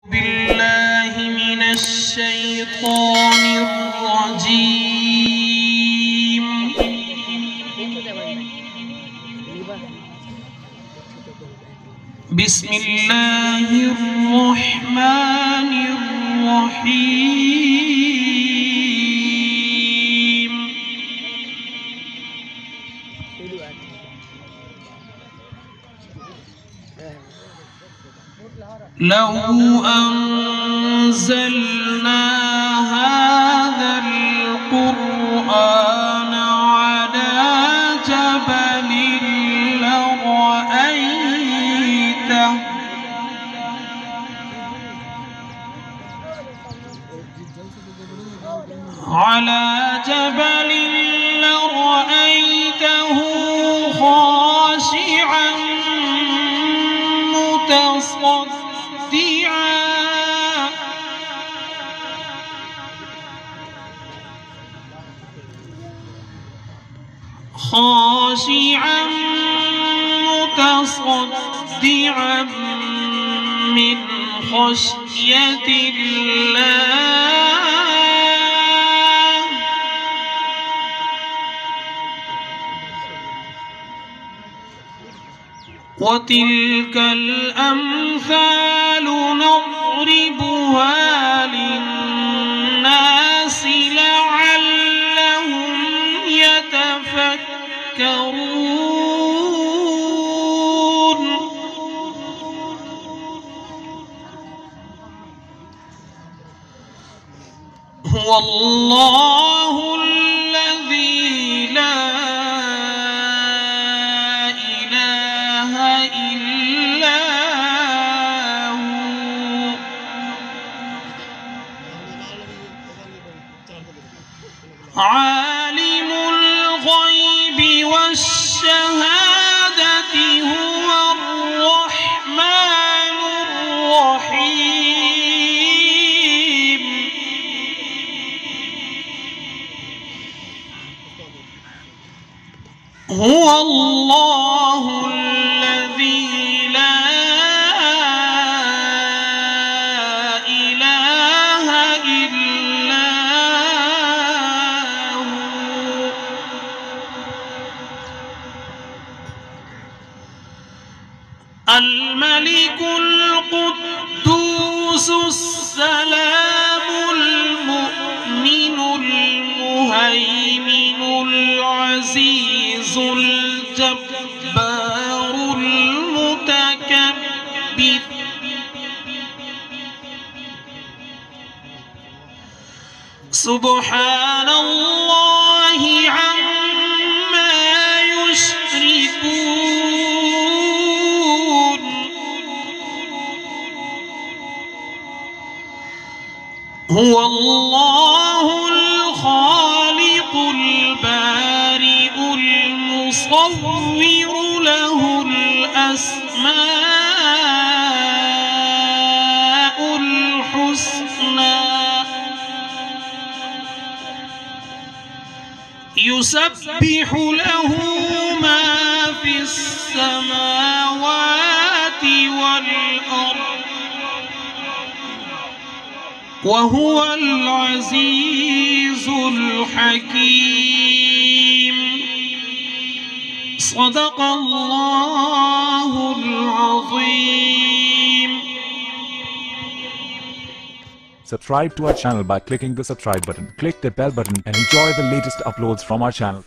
بالله من الشيطان الرجيم. بسم الله الرحمن الرحيم. لو أنزلنا هذا القرآن على جبل لرأيته خاشعا متصدعا من خشية الله. وتلك الأمثال نضربها للناس لعلهم يتفكرون. هو الله الذي لا إله إلا هو عالم الغيب والشهادة هو الرحمن الرحيم. هو الله الذي لا إله إلا هو الملك القدوس السلام المؤمن المهيمن العزيز الجبار المتكبر. سبحان الله عما يشركون. هو الله الخالق البارئ المصور له الأسماء الحسنى يسبح له ما في السماوات والأرض وهو العزيز الحكيم. صدق الله العظيم. Subscribe to our channel by clicking the subscribe button. Click the bell button and enjoy the latest uploads from our channel.